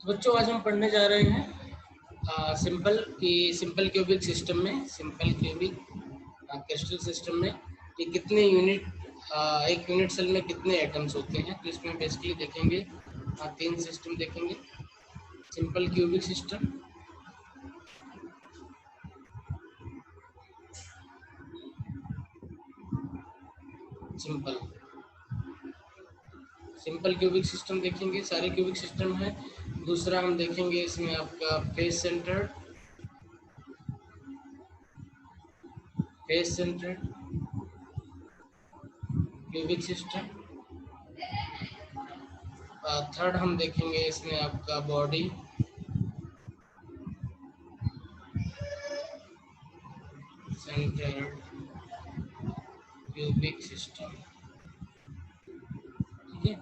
बच्चों आज हम पढ़ने जा रहे हैं सिंपल क्यूबिक सिस्टम में, सिंपल क्यूबिक क्रिस्टल सिस्टम में कि कितने यूनिट एक यूनिट सेल में कितने एटम्स होते हैं। तो इसमें बेसिकली देखेंगे तीन सिस्टम देखेंगे। Simple cubic system, simple cubic system देखेंगे, सारे क्यूबिक सिस्टम है। दूसरा हम देखेंगे इसमें आपका face centred cubic system. Third हम देखेंगे इसमें आपका बॉडी सेंटर्ड क्यूबिक सिस्टम। ठीक है,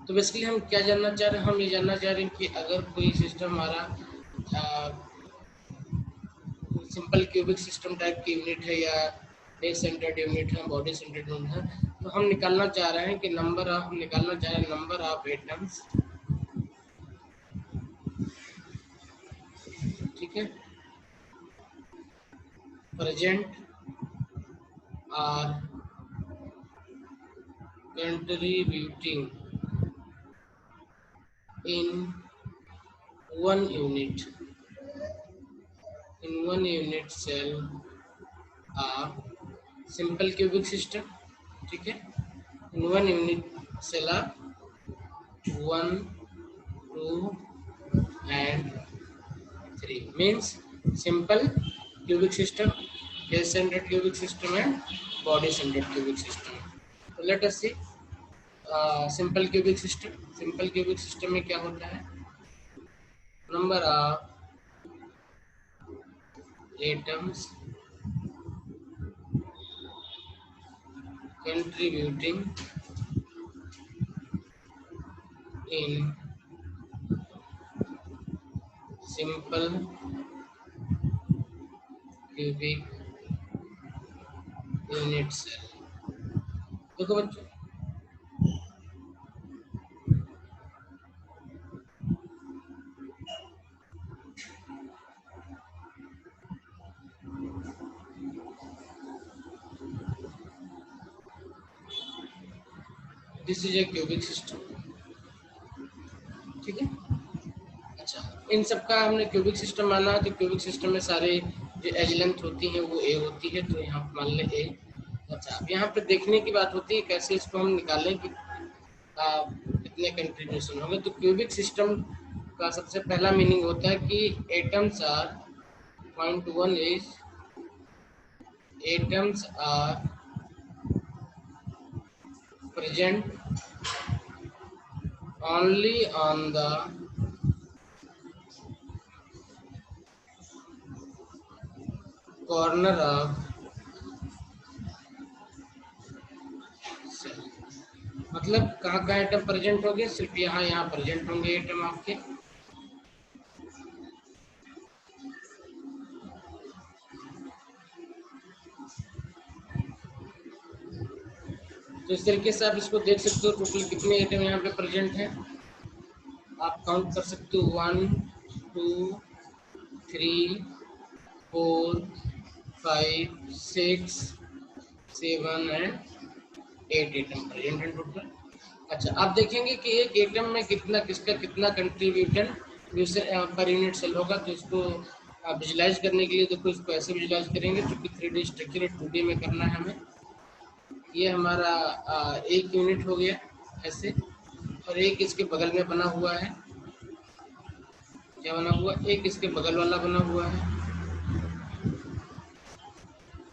तो बेसिकली हम क्या जानना चाह रहे हैं? हम ये जानना चाह रहे हैं कि अगर कोई सिस्टम हमारा सिंपल क्यूबिक सिस्टम टाइप की यूनिट है या फेस सेंटर्ड यूनिट है, बॉडी सेंटर्ड यूनिट है, तो हम निकालना चाह रहे हैं कि नंबर ऑफ एटम्स। ठीक है, present are contributing in one unit cell of simple cubic system. ठीक है, in one unit cell of 1, 2 and 3 means simple cubic system, face centered cubic system and body centered cubic system. So let us see simple cubic system. Simple cubic system में क्या होता है? Number of atoms contributing in simple cubic unit cell. देखो बच्चों, this is a cubic system. ठीक है, अच्छा, इन सब का हमने क्यूबिक सिस्टम माना, तो क्यूबिक सिस्टम में सारे जो एज लेंथ होती हैं वो ए होती है, तो यहाँ मान ले ए। अच्छा, अब यहाँ पे देखने की बात होती है कैसे इसको हम निकालें कि कितने कंट्रीब्यूशन होंगे। तो क्यूबिक सिस्टम का सबसे पहला मीनिंग होता है कि atoms are, point 1 is atoms are present only on the corner of cell। मतलब कहाँ कहाँ एटम प्रेजेंट होंगे? सिर्फ यहाँ प्रेजेंट होंगे एटम आपके। तो इस तरीके से आप इसको देख सकते हो टोटल कितने एटम यहाँ पे प्रेजेंट हैं। आप काउंट कर सकते हो 1, 2, 3, 4, 5, 6, 7 एंड 8 एटम प्रेजेंट हैं टोटल। अच्छा, आप देखेंगे कि एक एटम में कितना कंट्रीब्यूशन पर यूनिट सेल होगा। तो इसको विजुलाइज करने के लिए देखो, इसको ऐसे विजुलाइज करेंगे, क्योंकि 3D स्ट्रक्चर है, 2D में करना है हमें। ये हमारा एक यूनिट हो गया ऐसे, और एक इसके बगल में बना हुआ है। क्या बना हुआ? एक इसके बगल वाला बना हुआ है,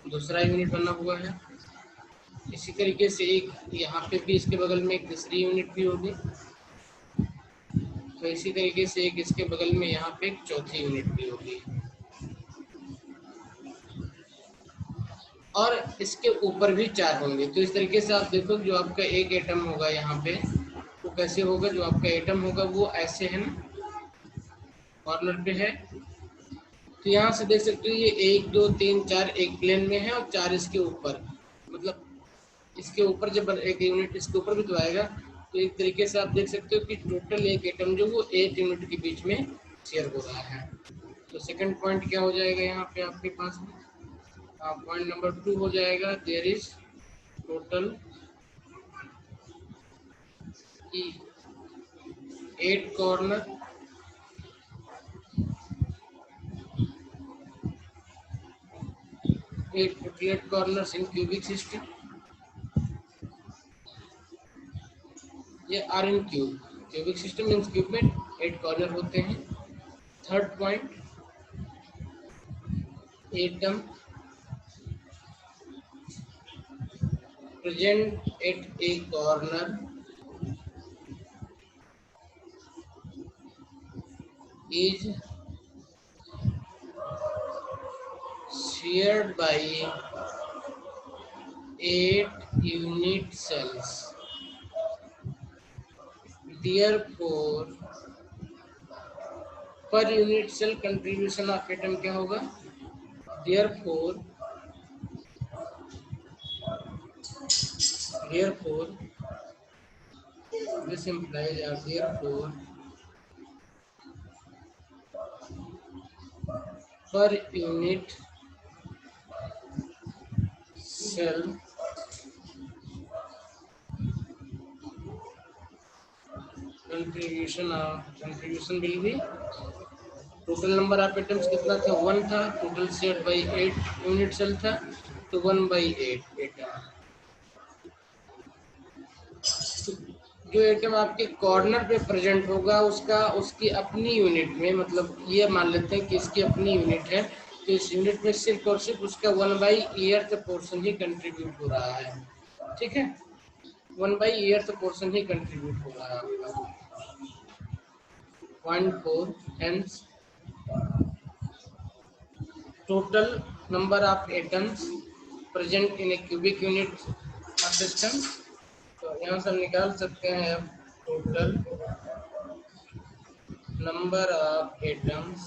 दूसरा यूनिट बना हुआ है। इसी तरीके से एक यहाँ पे भी इसके बगल में एक तीसरी यूनिट भी होगी। तो इसी तरीके से एक इसके बगल में यहाँ पे एक चौथी यूनिट भी होगी, और इसके ऊपर भी 4 होंगे। तो इस तरीके से आप देखो, जो आपका एक एटम होगा यहाँ पे वो कैसे होगा? जो आपका एटम होगा वो ऐसे है ना, कॉर्नर पे है। तो यहाँ से देख सकते हो ये 1, 2, 3, 4 एक प्लेन में है, और 4 इसके ऊपर। मतलब इसके ऊपर जब एक यूनिट इसके ऊपर भी तो आएगा, तो एक तरीके से आप देख सकते हो कि टोटल एक एटम जो वो 8 यूनिट के बीच में शेयर हो रहा है। तो सेकंड पॉइंट क्या हो जाएगा यहाँ पे आपके पास में? पॉइंट नंबर 2 हो जाएगा, there is total 8 corner eight corners in cubic system. ये are in cube, cubic system means cube में 8 कॉर्नर होते हैं। Third point, atom present at a corner is shared by 8 unit cells. Therefore, per unit cell contribution of atom क्या होगा? Therefore, this implies therefore per unit cell contribution will be total number of atoms कितना था? 1 था। Total shared by 8 unit cell था, तो 1/8 atom. जो atom आपके corner पे प्रेजेंट होगा उसका उसकी अपनी यूनिट में, मतलब ये मान लेते हैं कि इसकी अपनी यूनिट है, तो इस यूनिट में सिर्फ और सिर्फ उसका 1/8 पोर्शन ही कंट्रीब्यूट हो रहा है। ठीक है, 1/8 पोर्शन ही कंट्रीब्यूट हो रहा है आपका। Point 4, hence total number of atoms present in a cubic unit of system। तो यहाँ से हम निकाल सकते हैं अब total number of atoms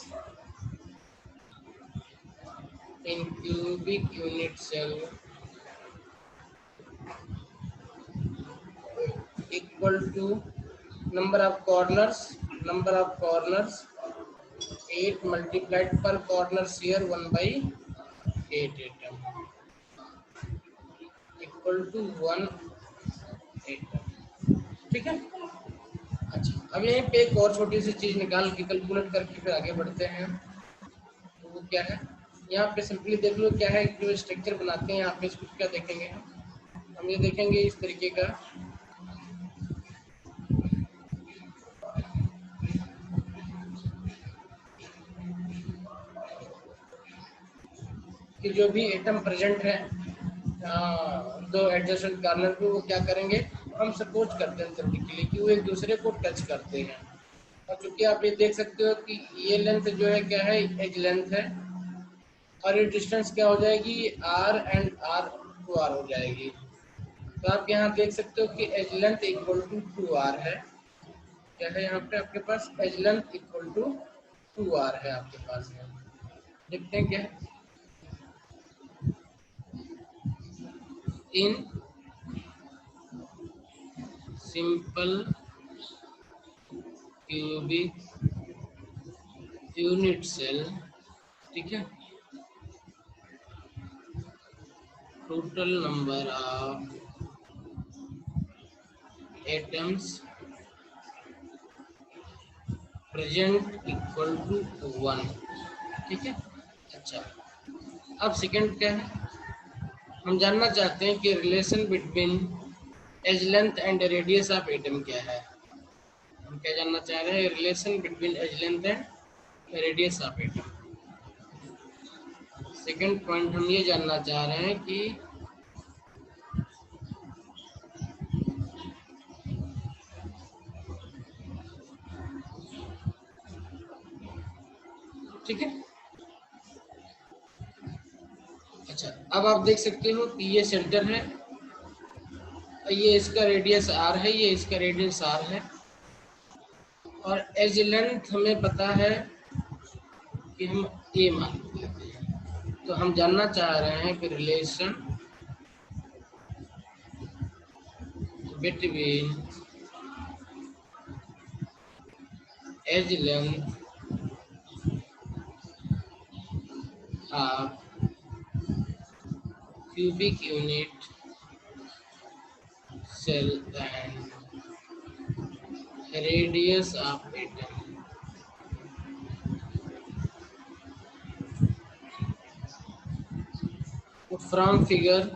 in cubic unit cell equal to number of corners 8 multiplied per corner share 1/8 atom equal to 1 atom. ठीक है, अच्छा अब यहीं पे एक और छोटी सी चीज निकाल के कैलकुलेट करके फिर आगे बढ़ते हैं। तो वो क्या है, यहाँ पे सिंपली देख लो क्या है, जो स्ट्रक्चर बनाते हैं यहाँ पे इसको क्या देखेंगे हम ये देखेंगे इस तरीके का कि जो भी एटम प्रेजेंट है दो एडजेसेंट कॉर्नर पे, वो क्या करेंगे, हम सपोज करते हैं थियोरेटिकली कि वो एक दूसरे को टच करते हैं। और चूंकि आप ये देख सकते हो कि ये लेंथ जो है क्या है, एज लेंथ है, और ये डिस्टेंस क्या हो जाएगी, r and r to r हो जाएगी। तो आप यहाँ देख सकते हो कि as length equal to 2r है। क्या है यहाँ पे आपके पास, edge length equal to 2r है आपके पास में। देखते हैं क्या in simple cubic unit cell. ठीक है, total number of atoms present equal to 1। ठीक है, अच्छा अब सेकंड क्या है, हम जानना चाहते हैं कि relation between edge length and radius of atom क्या है। हम क्या जानना चाह रहे हैं, relation between edge length and radius of atom. Second point हम ये जानना चाह रहे हैं कि ठीक है, अच्छा अब आप देख सकते हो कि ये सेंटर है, ये इसका रेडियस आर है, ये इसका रेडियस आर है, और एज लेंथ हमें पता है कि हम ए मान लेते हैं। तो हम जानना चाह रहे हैं कि relation between edge length of cubic unit cell and radius of atom. From figure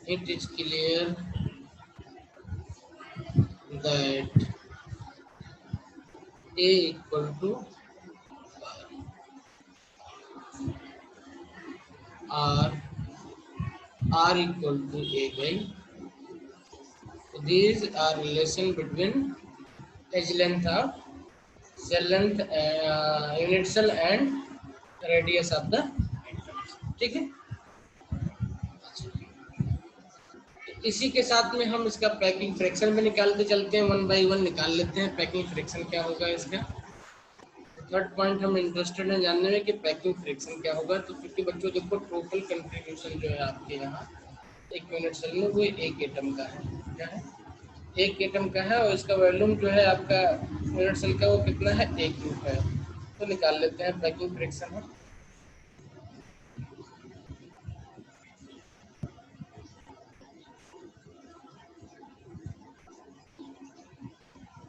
it is clear that A equal to R, R equal to A by. So these are relation between edge length of cell length, unit cell and radius of the atoms. ठीक है, इसी के साथ में हम इसका packing fraction भी निकालते चलते हैं, वन बाय वन निकाल लेते हैं पैकिंग फ्रैक्शन क्या होगा इसका। थर्ड पॉइंट हम इंटरेस्टेड हैं जानने में कि पैकिंग फ्रैक्शन क्या होगा। तो क्योंकि बच्चों देखो टोटल कंट्रीब्यूशन जो है आपके यहाँ एक यूनिट सेल में वो एक एटम का है, क्या है, एक एटम का है, और इसका वॉल्यूम जो है आपका यूनिट सेल का वो कितना है, एक ग्रुप है। तो निकाल लेते हैं पैकिंग फ्रैक्शन है।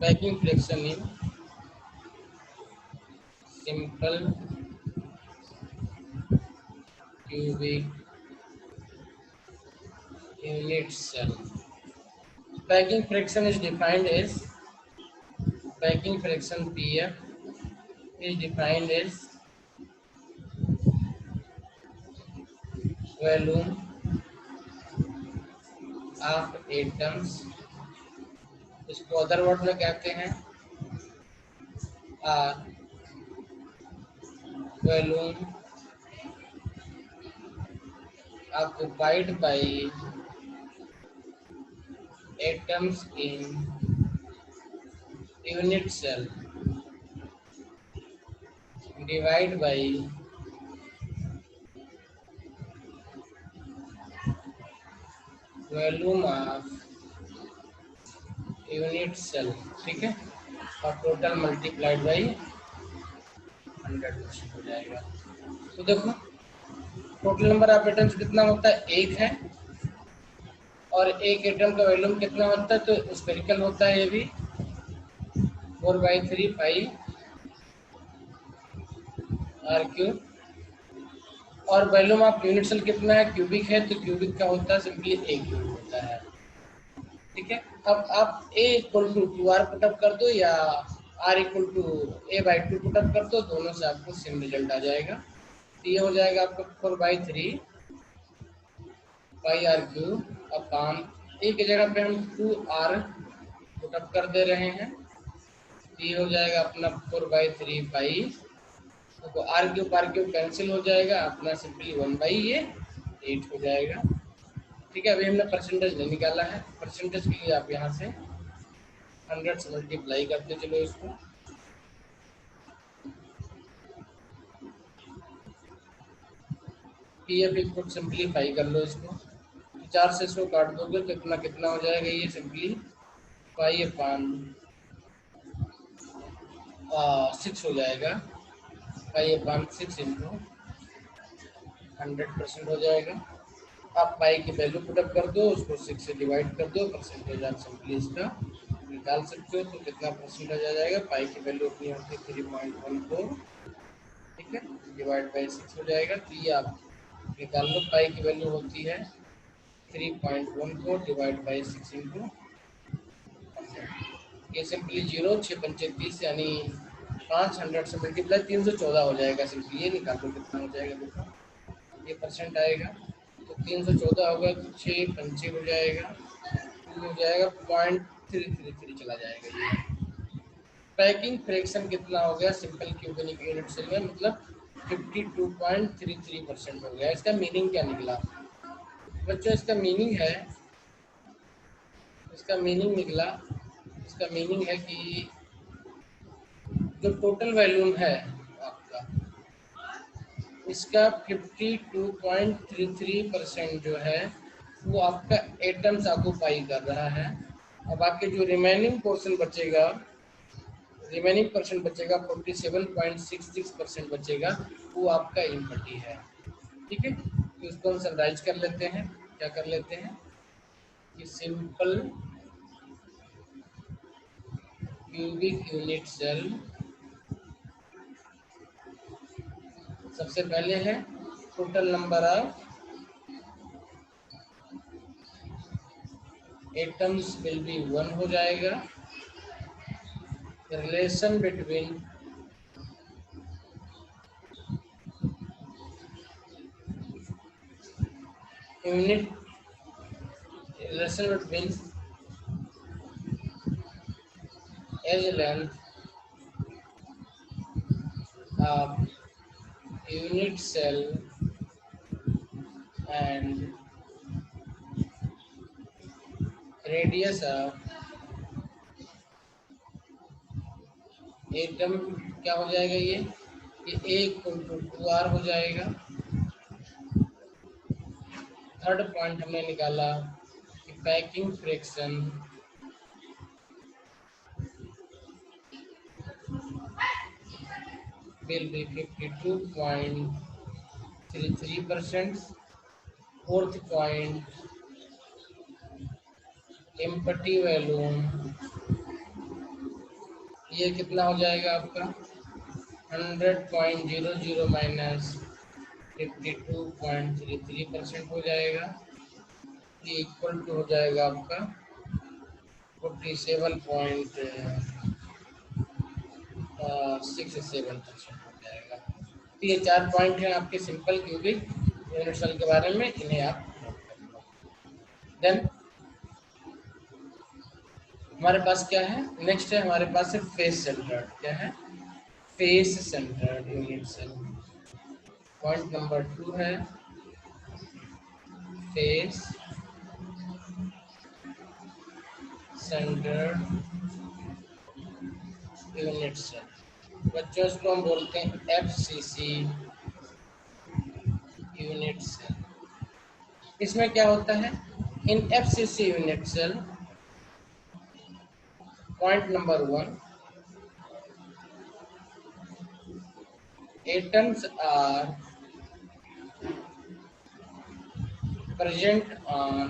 Packing fraction in simple cubic unit cell. Packing fraction is defined as packing fraction PF is defined as volume of atoms. इसको अदर वर्ड में कहते हैं volume occupied by atoms in unit cell divided by volume of unit cell, ठीक है, और total multiplied by 100% हो जाएगा। तो देखो टोटल नंबर ऑफ एटम्स कितना होता है, एक है, और एक एटम का वॉल्यूम कितना होता है, तो स्फेरिकल होता है ये भी 4/3 पाई आर क्यूब, और वॉल्यूम ऑफ यूनिट सेल कितना है, क्यूबिक है, तो क्यूबिक का होता है सिंपली एक क्यूब होता है, ठीक है। अब आप a equal to 2r put up कर दो या r equal to a/2 put up कर दो, दोनों से आपको सेम रिजल्ट आ जाएगा। तो ये हो जाएगा आपका 4/3 पाई आर क्यूब अपॉन a की जगह पे हम 2r पुटअप कर दे रहे हैं, तो ये हो जाएगा अपना 4/3 पाई, तो आर क्यूब कैंसिल हो जाएगा, अपना सिंपली 1/8 हो जाएगा, ठीक है। अभी हमने परसेंटेज नहीं निकाला है, परसेंटेज के लिए आप यहाँ से 100 से मल्टीप्लाई करते चलो इसको, पीएफ इक्वल सिंप्लीफाई कर लो इसको, 4 से इसको काट दोगे तो कितना कितना हो जाएगा, ये सिंपली पाई अपान 6 हो जाएगा, पाई अपान 6 इंटू 100% हो जाएगा। आप पाई की वैल्यू पुटअप कर दो, उसको 6 से डिवाइड कर दो, परसेंटेज आप सिंपली इसका निकाल सकते हो, तो कितना परसेंटेज आ जाएगा, पाई की वैल्यू अपनी होती है 3.14, ठीक है, डिवाइड बाई 6 हो जाएगा, तो ये आप निकाल लो, पाई की वैल्यू होती है 3.14 डिवाइड बाई 6 इंटू 100, ये सिंपली 0 6 पंचे 30 यानी 500 से मल्टीप्लाई 314 हो जाएगा, सिंपली ये निकाल लो कितना हो जाएगा, देखो ये परसेंट आएगा, तो 314 होगा तो 6 पंचे हो जाएगा, हो जाएगा 0.333 चला जाएगा। ये पैकिंग फ्रैक्शन कितना हो गया सिंपल क्यूबिक यूनिट सेल में, मतलब 52.33% हो गया। इसका मीनिंग क्या निकला बच्चों, इसका मीनिंग है, इसका मीनिंग निकला, इसका मीनिंग है कि जो टोटल वॉल्यूम है आपका, इसका 52.33% जो है वो आपका एटम्स ऑक्युपाई कर रहा है, अब आपके जो रिमेनिंग परसेंट बचेगा 47.66% बचेगा, वो आपका इम्पटी है। ठीक है, तो इसको हम समराइज कर लेते हैं। क्या कर लेते हैं कि सिंपल क्यूबिक यूनिट सेल सबसे पहले है total number of atoms will be 1 हो जाएगा। Relation between unit relation between edge length of unit cell and radius of atom क्या हो जाएगा, ये 1/2r हो जाएगा। थर्ड पॉइंट हमने निकाला कि packing fraction will be 52.33%। Fourth point empty volume, ये कितना हो जाएगा आपका 100.00 माइनस 52.33% हो जाएगा। ये इक्वल टू हो जाएगा आपका 47.67% हो जाएगा। तो ये 4 पॉइंट हैं आपके सिंपल क्यूबिक यूनिट सेल के बारे में, इन्हें आप नोट कर लो। देन हमारे पास क्या है, नेक्स्ट है हमारे पास है फेस सेंटर्ड। क्या है, face centred unit cell. Point number 2 है फेस सेंटर्ड यूनिट सेल। बच्चों इसको हम बोलते हैं FCC यूनिट सेल। इसमें क्या होता है, इन FCC unit cell point number 1 atoms are present on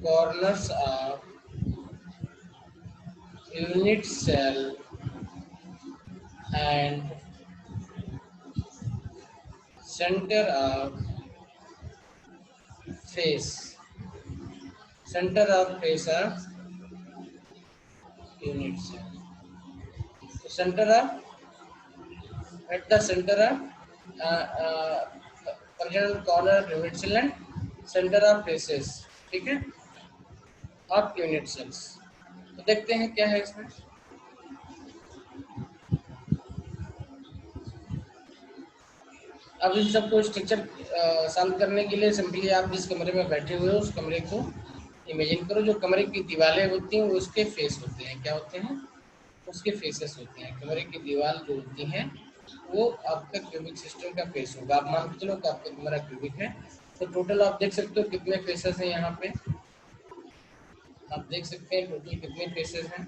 corners of unit cell and center of face of unit cell। तो center of at the center of present corner of unit cell and center of faces, ठीक है, of unit sales. तो देखते हैं क्या है इसमें। अब इन सबको स्ट्रक्चर सॉल्व करने के लिए सिंपली आप जिस कमरे में बैठे हुए हो उस कमरे को इमेजिन करो। जो कमरे की दीवारें होती हैं वो उसके फेस होते हैं। क्या होते हैं, उसके फेसेस होते हैं। कमरे की दीवार जो होती हैं वो आपका क्यूबिक सिस्टम का फेस होगा। आप मान के चलो कि आपका कमरा क्यूबिक है, तो टोटल आप देख सकते हो कितने फेसेस हैं यहाँ पे। आप देख सकते हैं टोटल कितने फेसेस हैं।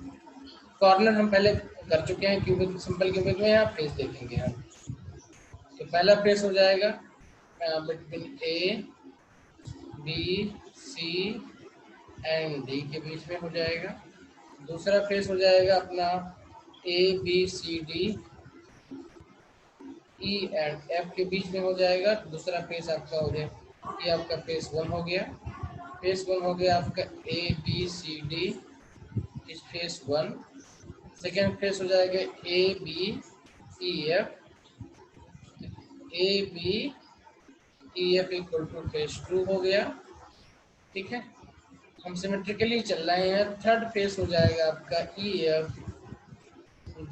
कॉर्नर हम पहले कर चुके हैं क्यूबिक, सिंपल क्यूबिक में। यहाँ फेस देखेंगे हम, तो पहला फेस हो जाएगा between A B C and D के बीच में हो जाएगा। दूसरा फेस हो जाएगा अपना A B C D E and F के बीच में हो जाएगा। दूसरा फेस आपका हो गया, ये आपका फेस 1 हो गया। फेस 1 हो गया आपका A B C D इस फेस 1। सेकेंड फेस हो जाएगा A B E F equal to face 2 हो गया। ठीक है, हम सिमेट्रिकली चल रहे हैं। थर्ड फेस हो जाएगा आपका EF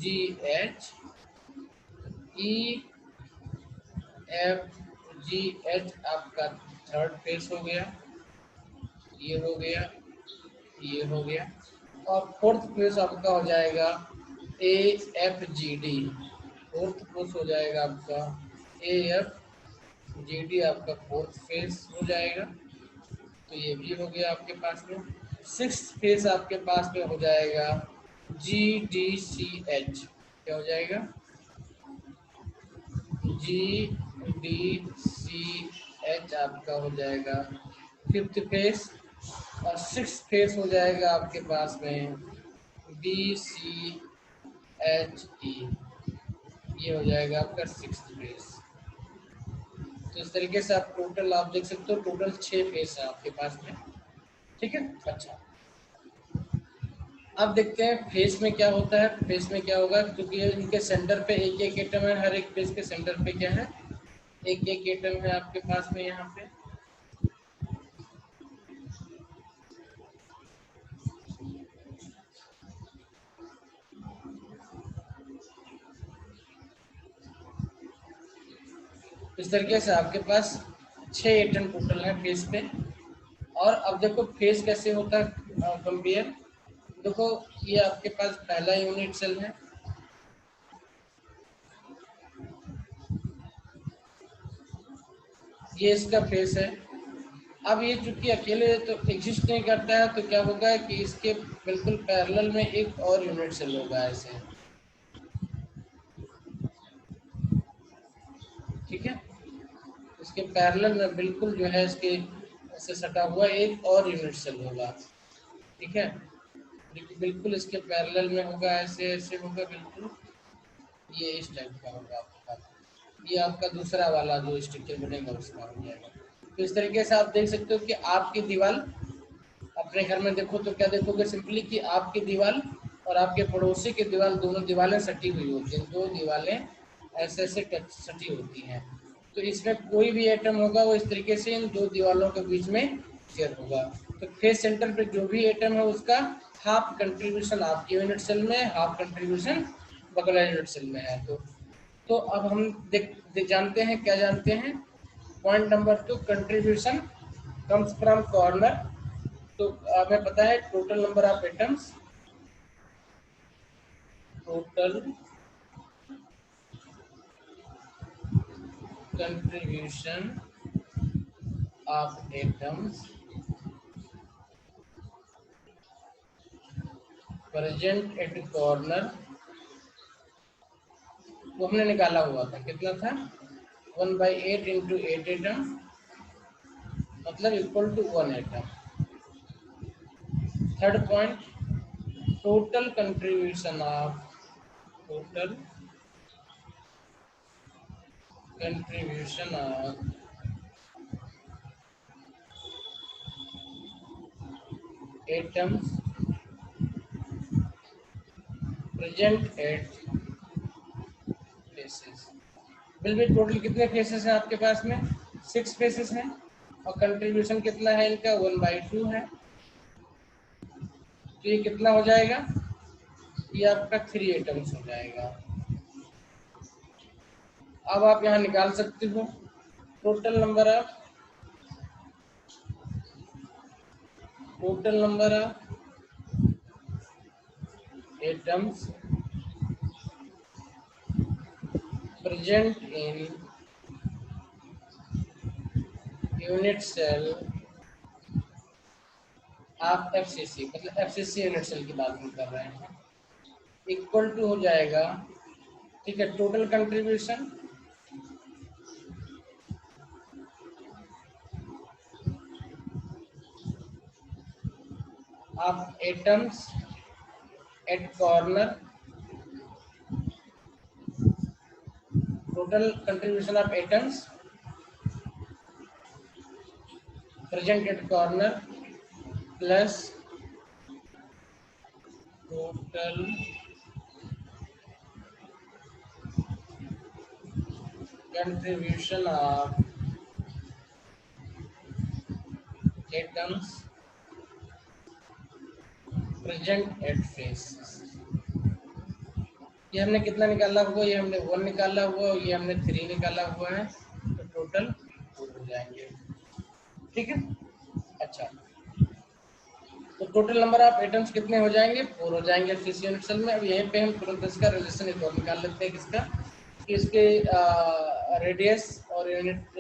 GH EF GH आपका थर्ड फेस हो गया। ये हो गया, ये हो गया। और फोर्थ फेस आपका हो जाएगा AFGD। फोर्थ फेस हो जाएगा आपका AFGD, आपका फोर्थ फेस हो जाएगा। तो ये भी हो गया आपके पास में। 6th फेज आपके पास में हो जाएगा GDCH। क्या हो जाएगा? GDCH आपका हो जाएगा 5th फेज। और 6th फेज हो जाएगा आपके पास में BCHE। ये हो जाएगा आपका 6th फेज। तो इस तरीके से आप टोटल आप देख सकते हो, टोटल 6 फेज है आपके पास में। ठीक है। अच्छा, अब देखते हैं फेस में क्या होता है। फेस में क्या होगा, क्योंकि इनके सेंटर पे एक एक एटम है, हर एक फेस के सेंटर पे क्या है, एक एक एटम है आपके पास में यहाँ पे। इस तरीके से आपके पास 6 एटम टोटल है फेस पे। और अब देखो फेस कैसे होता है कंपेयर। देखो ये आपके पास पहला यूनिट सेल है, ये इसका फेस है। अब ये चूंकि अकेले तो एग्जिस्ट नहीं करता है, तो क्या होगा कि इसके बिल्कुल पैरेलल में एक और यूनिट सेल होगा ऐसे। ठीक है, इसके पैरेलल में बिल्कुल जो है इसके ऐसे सटा हुआ एक और यूनिट सेल होगा। ठीक है, बिल्कुल इसके पैरेलल में होगा, ऐसे ऐसे होगा बिल्कुल, ये इस टाइप का होगा आपके पास। ये आपका दूसरा वाला जो स्ट्रक्चर बनेगा उसका हो जाएगा। तो इस तरीके से आप देख सकते हो कि आपकी दीवार अपने घर में देखो तो क्या देखोगे सिंपली कि आपकी दीवार और आपके पड़ोसी की दीवार, दोनों दीवारें सटी हुई होती हैं, दो दीवारें ऐसे ऐसे सटी होती हैं। तो इसमें कोई भी एटम होगा वो इस तरीके से इन दो दीवारों के बीच में शेयर होगा। तो फेस सेंटर पे जो भी एटम है उसका हाफ कंट्रीब्यूशन आपके यूनिट सेल में, हाफ कंट्रीब्यूशन बगल यूनिट सेल में है। तो अब हम जानते हैं, क्या जानते हैं, point number 2, contribution comes from corner. तो हमें पता है total number of atoms, total contribution of atoms present at corner, वो हमने निकाला हुआ था, कितना था, 1/8 इंटू 8 एटम, मतलब equal to 1 atom. Third point, total contribution of, total contribution of atoms present at faces. Will be total कितने faces हैं आपके पास में, 6 फेसेस हैं। और कंट्रीब्यूशन कितना है इनका, 1/2 है। तो ये कितना हो जाएगा, ये आपका 3 एटम्स हो जाएगा। अब आप यहाँ निकाल सकते हो total number of, total number of atoms present in unit cell of FCC, मतलब FCC यूनिट सेल की बात हम कर रहे हैं, इक्वल टू हो जाएगा, ठीक है, total contribution of atoms at corner, total contribution of atoms present at corner plus total contribution of atoms present at face। ये हमने कितना निकाला हुआ, ये हमने 1 निकाला हुआ, ये हमने 3 निकाला हुआ है, तो टोटल 4 हो जाएंगे। ठीक है, अच्छा, तो टोटल नंबर ऑफ एटम्स कितने हो जाएंगे, 4 हो जाएंगे FCC यूनिट सेल में। अब यहीं पे हम तुरंत इसका रिलेशन एक और निकाल लेते हैं, किसका, कि इसके रेडियस और यूनिट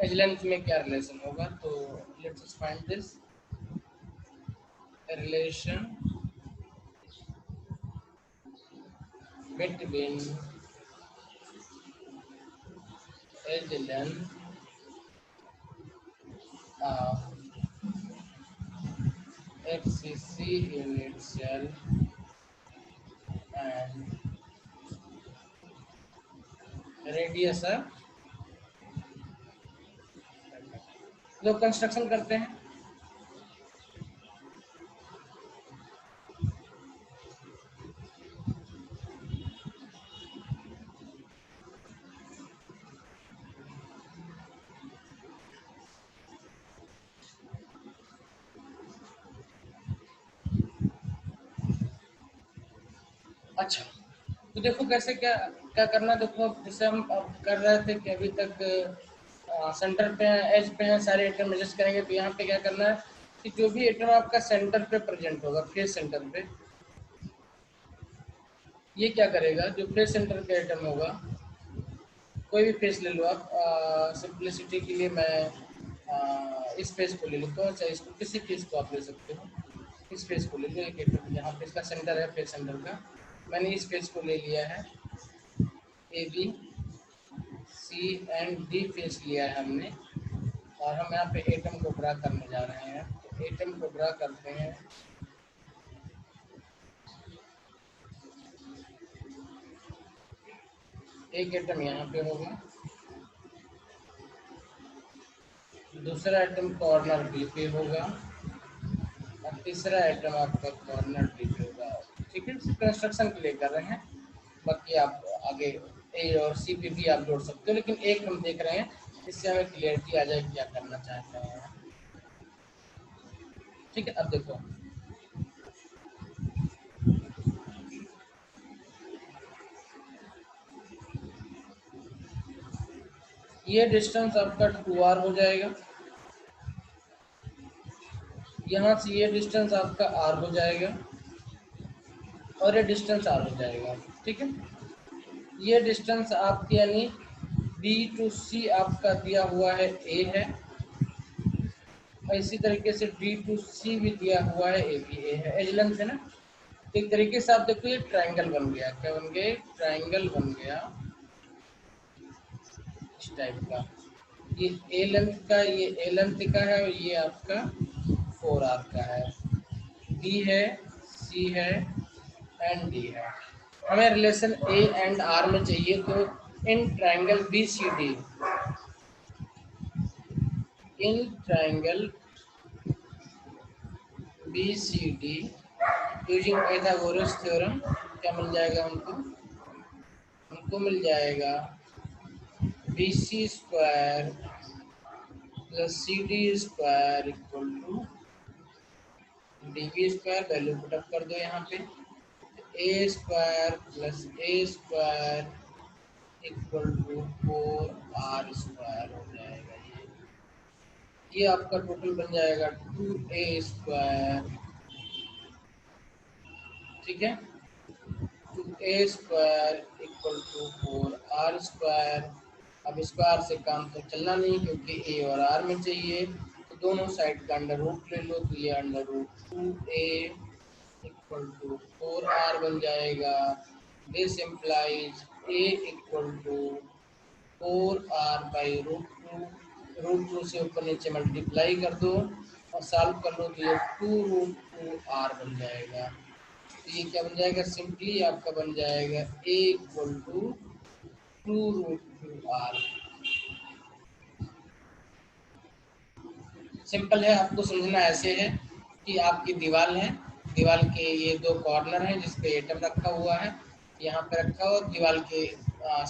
एज लेंथ में क्या रिलेशन होगा। तो Let us find this relation between edge length of FCC unit cell and radius of लोग कंस्ट्रक्शन करते हैं। अच्छा, तो देखो कैसे क्या क्या करना। देखो जैसे हम अब कर रहे थे कि अभी तक सेंटर पे हैं, एज पे हैं, सारे एटम एडजस्ट करेंगे। तो यहाँ पे क्या करना है कि जो भी एटम आपका सेंटर पे प्रेजेंट होगा, फेस सेंटर पे, ये क्या करेगा, जो फेस सेंटर पे एटम होगा, कोई भी फेस ले लो आप, सिंप्लिसिटी के लिए मैं इस फेस को ले लेता हूँ, चाहे इसको किसी फेस को आप ले सकते हो। इस फेस को ले लो, एक एटम यहाँ पे इसका सेंटर है, फेस सेंटर का मैंने इस फेस को ले लिया है, A B C and D face लिया है हमने। और हम यहाँ पे एटम को ड्रा करने जा रहे हैं। तो एटम को ड्रा करते हैं। एक एटम यहाँ पे होगा, दूसरा एटम कॉर्नर बी पे होगा और तीसरा आइटम आपका कॉर्नर डी पे होगा। ठीक है, कंस्ट्रक्शन के लिए कर रहे हैं, बाकी आप आगे ए और सी पे भी आप जोड़ सकते हो, लेकिन एक हम देख रहे हैं, इससे हमें क्लियरिटी आ जाए क्या करना चाहते हैं। ठीक है, अब देखो ये डिस्टेंस आपका 2r हो जाएगा, यहाँ से ये डिस्टेंस आपका r हो जाएगा और ये डिस्टेंस r हो जाएगा। ठीक है, ये डिस्टेंस आपकी यानी B to C आपका दिया हुआ है A है, और इसी तरीके से D to C भी दिया हुआ है A भी A है, एज लेंथ है ना। एक तरीके से आप देखो ये ट्रायंगल बन गया, क्या बन गया, ट्रायंगल बन गया इस टाइप का। ये ए लेंथ का, ये ए लेंथ का है और ये आपका 4r का है, B है, C है एंड D है। हमें रिलेशन A एंड R में चाहिए, तो in triangle BCD, in triangle BCD using Pythagoras theorem क्या मिल जाएगा हमको, हमको मिल जाएगा BC square plus CD square equal to DB square. Value put up कर दो यहाँ पे, A square plus A square equal to 4r square हो जाएगा। ये आपका टोटल बन जाएगा 2a स्क्वायर। ठीक है, 2a square equal to 4r square. अब स्क्वायर से काम तो चलना नहीं, क्योंकि a और r में चाहिए, तो दोनों साइड का अंडर रूट ले लो, तो ये under root 2a equal to 4r बन जाएगा। This implies a equal to 4r by root 2, root 2 से ऊपर नीचे मल्टीप्लाई कर दो और सॉल्व कर लो, तो ये 2√2r बन जाएगा। तो ये क्या बन जाएगा, सिंपली आपका बन जाएगा a equal to 2√2r। Simple है, आपको समझना ऐसे है कि आपकी दीवार है, दीवार के ये दो कॉर्नर हैं जिस पे एटम रखा हुआ है, यहाँ पे रखा हुआ, दीवार के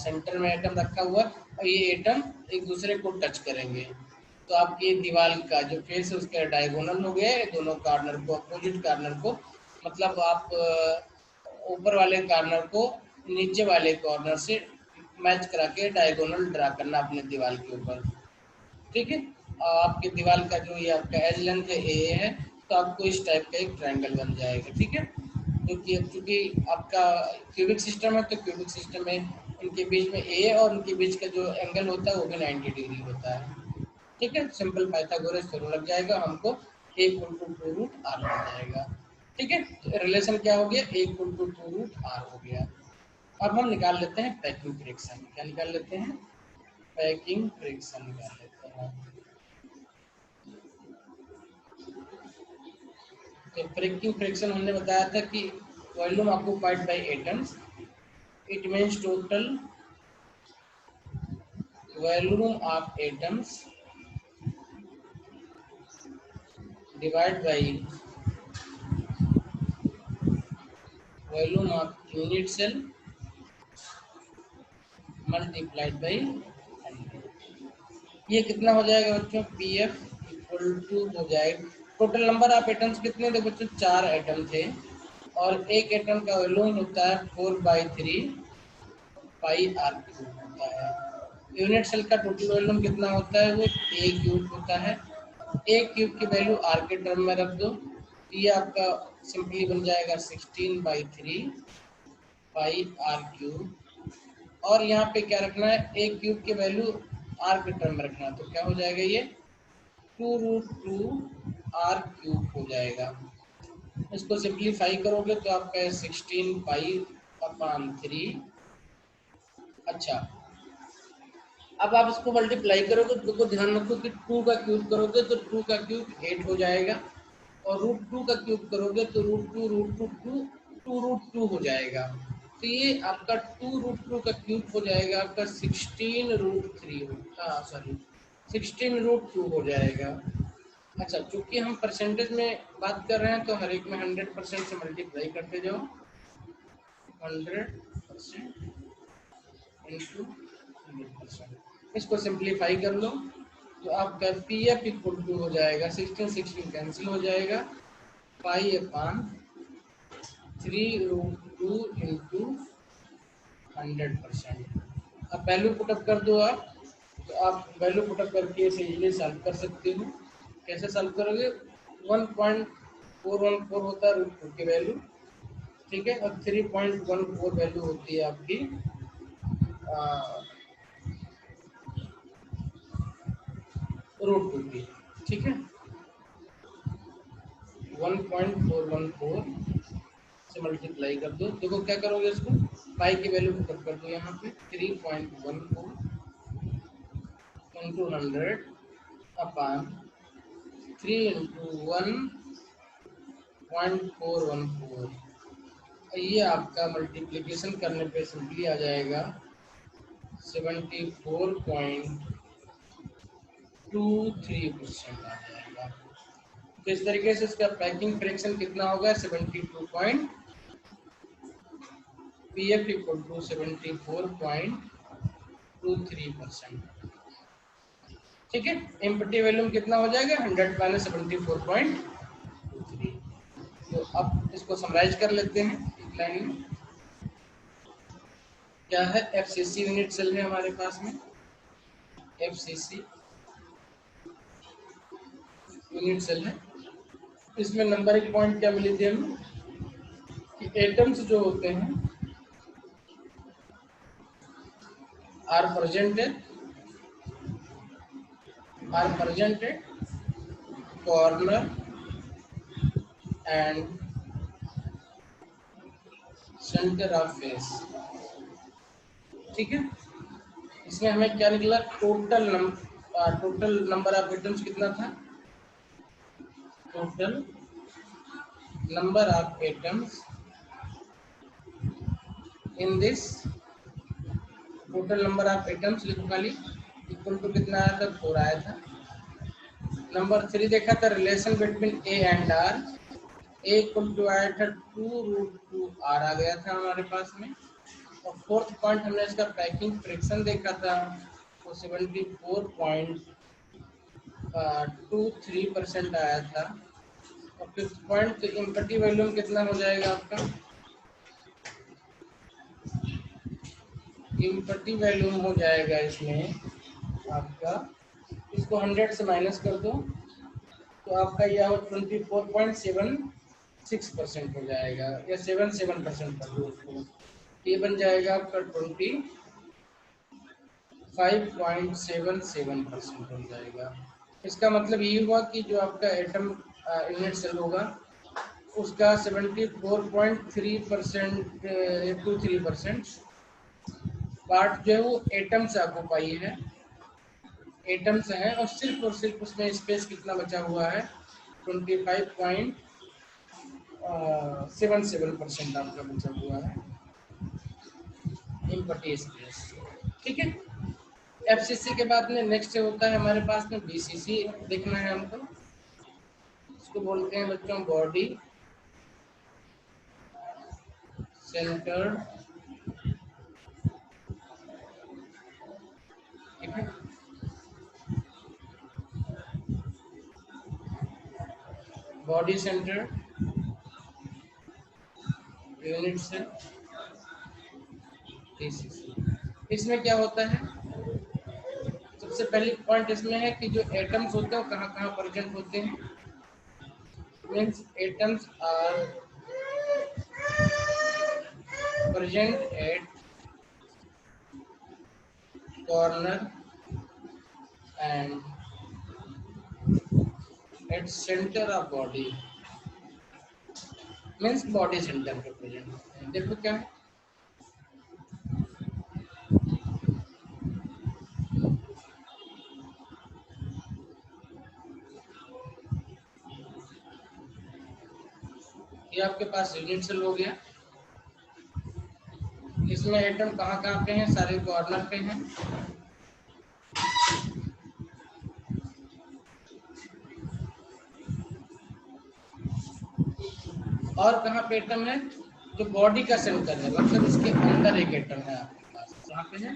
सेंटर में एटम रखा हुआ, और ये एटम एक दूसरे को टच करेंगे। तो आपकी दीवार का जो फेस है उसके डायगोनल हो गया, दोनों कॉर्नर को, अपोजिट कॉर्नर को, मतलब आप ऊपर वाले कॉर्नर को नीचे वाले कॉर्नर से मैच करा के डायगोनल ड्रा करना अपने दीवार के ऊपर। ठीक है, आपकी दीवार का जो ये आपका एज लेंथ है ए है, तो आपको इस टाइप का एक ट्रायंगल बन जाएगा। ठीक है, क्योंकि आपका क्यूबिक सिस्टम है, तो क्यूबिक सिस्टम में इनके बीच में ए और उनके बीच का जो एंगल होता है वो भी 90 डिग्री होता है। ठीक है, सिंपल पाइथागोरस थ्योरम लग जाएगा, हमको a equal to 2 root r मिल जाएगा। ठीक है, रिलेशन क्या हो गया, a equal to 2 root r हो गया। अब हम निकाल लेते हैं पैकिंग फ्रैक्शन। क्या निकाल लेते हैं, पैकिंग फ्रैक्शन निकाल लेते हैं। तो पैकिंग फ्रैक्शन हमने बताया था कि volume occupied by atoms, it means total volume of atoms divide by volume of unit cell multiplied by 100। ये कितना हो जाएगा बच्चों, पी एफ इक्वल टू हो जाएगा, टोटल नंबर ऑफ एटम्स कितने थे बच्चों, 4 एटम थे, और एक एटम का वॉल्यूम होता है 4/3 पाई आर क्यूब होता है। यूनिट सेल का टोटल वॉल्यूम कितना होता है, वो ए क्यूब होता है। ए क्यूब की वैल्यू आर के टर्म में रख दो, ये आपका सिंपली बन जाएगा 16/3 पाई आर क्यूब, और यहाँ पे क्या रखना है, ए क्यूब की वैल्यू आर के टर्म में रखना है, तो क्या हो जाएगा ये 2√2 आर क्यूब हो जाएगा। इसको सिंप्लीफाई करोगे तो आपका 16 पाई/3। अच्छा, अब आप इसको मल्टीप्लाई करोगे तो ध्यान रखो कि 2 का क्यूब करोगे तो 2 का क्यूब 8 हो जाएगा, और √2 का क्यूब करोगे तो √2 हो जाएगा। तो ये आपका 2√2 का क्यूब हो जाएगा आपका 16√3 सॉरी 16√2 हो जाएगा। अच्छा, चूंकि हम परसेंटेज में बात कर रहे हैं तो हर एक में 100% से मल्टीप्लाई करते जाओ, 100% इंटू 100%। इसको सिंप्लीफाई कर लो तो आपका पी एफ इक्वल टू हो जाएगा 16 कैंसिल हो जाएगा, पाई/3√2 इंटू 100%। अब वैल्यू पुटअप कर दो आप, तो आप वैल्यू पुटअप करके इसे इजीली सॉल्व कर सकते हो। कैसे सॉल्व करोगे, 1.414 होता है √2 की वैल्यू, ठीक है, और 3.14 वैल्यू होती है आपकी √2 की। ठीक है, 1.414 से मल्टीप्लाई कर दो, देखो क्या करोगे, इसको पाई की वैल्यू पुटअप कर दो यहाँ पे, 3.14 इंटू 100 अपॉन 3 इंटू 1.414। ये आपका मल्टीप्लिकेशन करने पे सिंपली आ जाएगा 74.23% आ जाएगा। तो इस तरीके से इसका पैकिंग फ्रैक्शन कितना होगा, 72 point, P F equal to 74.23%। ठीक है, एम्प्टी वॉल्यूम कितना हो जाएगा, 100 माइनस 74.23। तो अब इसको समराइज कर लेते हैं एक लाइन में। क्या है, एफसीसी यूनिट सेल है हमारे पास में, एफसीसी यूनिट सेल है। इसमें नंबर एक पॉइंट क्या मिली थी हमें, कि एटम्स जो होते हैं are presented corner and centre of face. ठीक है, इसमें हमें क्या निकला, टोटल नंबर ऑफ एटम्स कितना था, total number of atoms in this, total number of atoms लिखो खाली, इक्वल टू कितना आया था, 4 आया था। नंबर 3 देखा था, relation between a and r, a equal to आया था 2√2 आर आ गया था हमारे पास में। और फोर्थ पॉइंट हमने इसका पैकिंग फ्रिक्शन देखा था, वो 74.23% आया था। और फिफ्थ पॉइंट तो इम्पटी वॉल्यूम कितना हो जाएगा आपका, इम्पटी वॉल्यूम हो जाएगा इसमें आपका, इसको 100 से माइनस कर दो तो आपका यह 24.76% हो जाएगा, या 77% कर दो उसको, ये बन जाएगा आपका 20 5.77% हो जाएगा। इसका मतलब ये हुआ कि जो आपका एटम यूनिट सेल होगा उसका 74.3% टू 3% पार्ट जो है वो एटम से ऑक्यूपाई है, एटम से है, और सिर्फ उसमें स्पेस कितना बचा हुआ है, 25.77% आपका बचा हुआ है एम्प्टी स्पेस। ठीक है। एफसीसी के बाद में नेक्स्ट होता है हमारे पास में बीसीसी देखना है हमको। इसको बोलते हैं बच्चों बॉडी सेंटर। ठीक है। Body centre unit cell BCC. इसमें क्या होता है, सबसे पहली पॉइंट इसमें है कि जो एटम्स होते हैं वो कहाँ कहाँ प्रेजेंट होते हैं। Means atoms are present corner and at centre of body. Means body centre पे प्रेजेंट होते हैं। देखो क्या है, ये आपके पास यूनिट सेल हो गया। इसमें एटम कहाँ कहाँ पे हैं, सारे कॉर्नर पे हैं। और कहाँ पे एटम है, जो बॉडी का सेंटर है, मतलब इसके अंदर एक एटम है आपके पास। कहाँ पे है,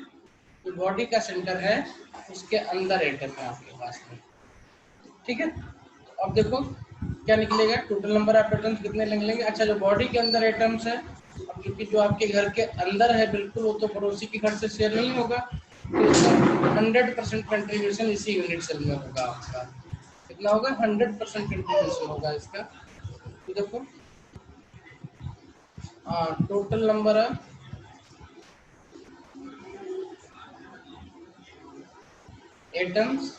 जो बॉडी का सेंटर है उसके अंदर एटम है आपके पास में। ठीक है। अब देखो क्या निकलेगा, टोटल नंबर ऑफ एटम्स कितने निकलेंगे। अच्छा, जो बॉडी के अंदर एटम्स है, अब क्योंकि जो आपके घर के अंदर है बिल्कुल, वो तो पड़ोसी के घर से शेयर नहीं होगा, तो इसका 100% कंट्रीब्यूशन इसी यूनिट सेल में होगा आपका। कितना होगा, 100% कंट्रीब्यूशन होगा इसका। तो देखो टोटल नंबर ऑफ एटम्स,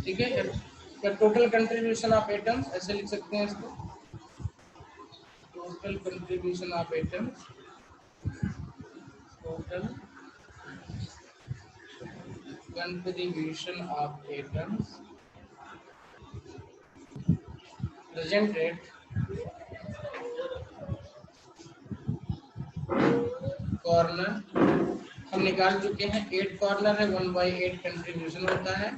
ठीक है, या टोटल कंट्रीब्यूशन ऑफ एटम्स ऐसे लिख सकते हैं इसको, total contribution of atoms, total contribution of atoms presented corner हम निकाल चुके हैं। 8 कॉर्नर है, 1/8 कंट्रीब्यूशन होता है,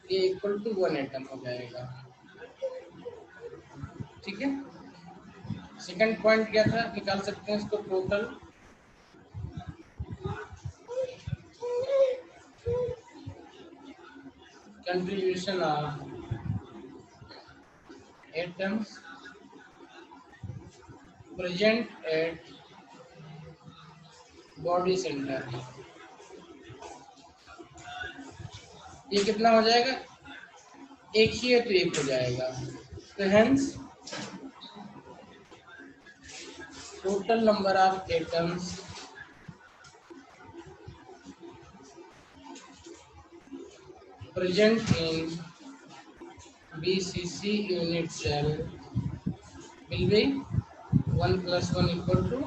ये इक्वल टू 1 एटम हो जाएगा। ठीक है। सेकंड पॉइंट क्या था, निकाल सकते हैं इसको, total contribution of atoms present eight body centre. ये कितना हो जाएगा, एक ही है तो एक हो जाएगा। तो hence total number of atoms present in BCC unit cell will be 1 + 1 equal to।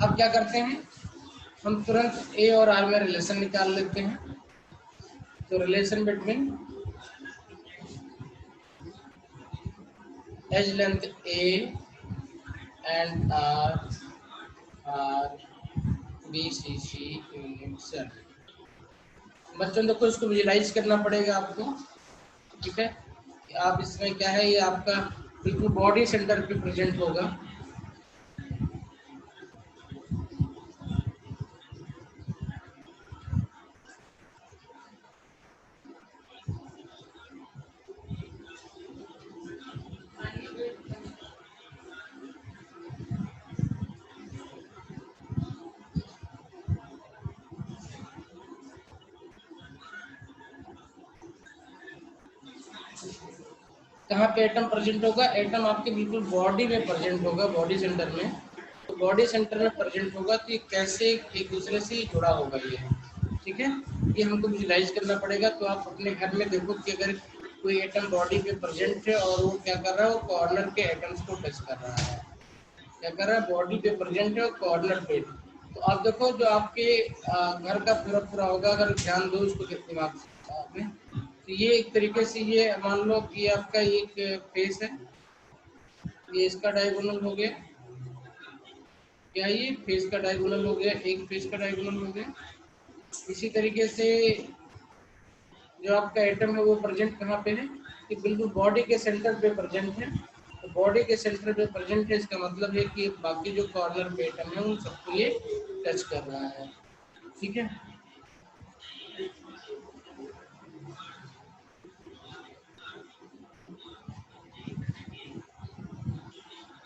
अब क्या करते हैं, हम तुरंत ए और आर में रिलेशन निकाल लेते हैं। तो relation between edge length a and r BCC unit cell. बच्चों देखो इसको विजुलाइज करना पड़ेगा आपको। ठीक है। आप इसमें क्या है, ये आपका बिल्कुल बॉडी सेंटर पे प्रेजेंट होगा। कहाँ पे एटम प्रेजेंट होगा, एटम आपके बिल्कुल बॉडी में प्रेजेंट होगा, बॉडी सेंटर में। तो बॉडी सेंटर में प्रेजेंट होगा तो ये कैसे एक दूसरे से जुड़ा होगा ये, ठीक है। ये हमको विजुलाइज करना पड़ेगा। तो आप अपने घर में देखो कि अगर कोई एटम बॉडी पे प्रेजेंट है और वो क्या कर रहा है, वो कॉर्नर के एटम्स को टच कर रहा है, क्या कर रहा है, बॉडी पे प्रेजेंट है और कॉर्नर पे। तो आप देखो जो आपके घर का पूरा पूरा होगा, अगर ध्यान दो उसको दिमाग में, तो ये एक तरीके से ये मान लो कि आपका एक फेस है, ये इसका डायगोनल हो गया, क्या ये फेस का डायगोनल हो गया, एक फेस का डायगोनल हो गया। इसी तरीके से जो आपका एटम है वो प्रेजेंट कहाँ पे है, कि बिल्कुल बॉडी के सेंटर पे प्रेजेंट है। तो बॉडी के सेंटर पे प्रेजेंट है, इसका मतलब है कि बाकी जो कॉर्नर पे एटम है उन सबको ये टच कर रहा है, ठीक है।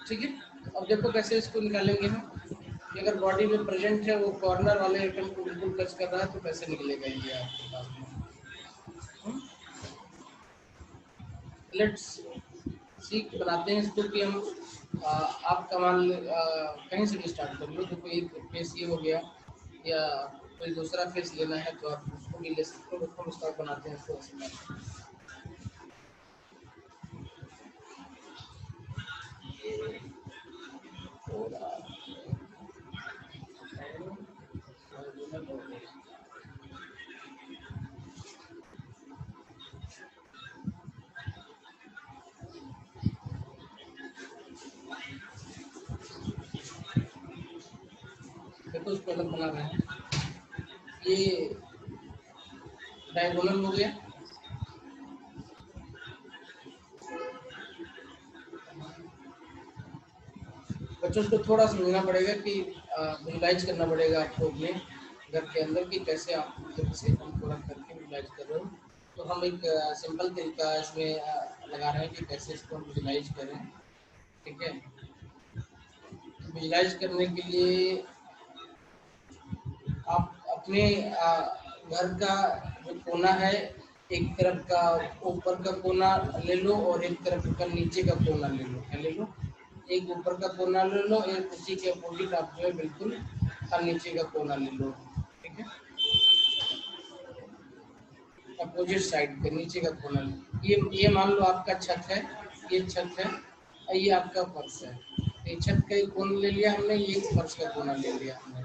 ठीक है, अब देखो कैसे इसको निकालेंगे हम, कि अगर बॉडी में प्रेजेंट है वो कॉर्नर वाले एटम को बिल्कुल टच कर रहा है तो कैसे निकलेगा ये आपके पास में। लेट्स सी बनाते हैं इसको कि हम आप कमाल कहीं से भी स्टार्ट कर लो। तो कोई फेस ये हो गया, या कोई दूसरा फेस लेना है तो आप उसको भी ले सकते हो। उसको स्टार्ट बनाते हैं इसको ऐसे। देखो उसको अलग बना रहे हैं, ये डायगोनल हो गया, बच्चों को थोड़ा समझना पड़ेगा कि विजुलाइज करना पड़ेगा आपको अपने घर के अंदर कि कैसे आप जब से हम थोड़ा करके विजुलाइज कर रहे हो। तो हम एक सिंपल तरीका इसमें लगा रहे हैं कि कैसे इसको हम विजुलाइज करें, ठीक है। विजुलाइज करने के लिए आप अपने घर का जो कोना है, एक तरफ का ऊपर का कोना ले लो और एक तरफ का नीचे का कोना ले लो। क्या ले लो, एक ऊपर का कोना ले लो, एक उसी के अपोजिट आप जो है बिल्कुल नीचे का कोना ले लो, ठीक है। अपोजिट साइड पे नीचे का कोना ले लो। ये मान लो आपका छत है, ये छत है और ये आपका फर्श है। ये छत का एक कोना ले लिया हमने, ये फर्श का कोना ले लिया हमने,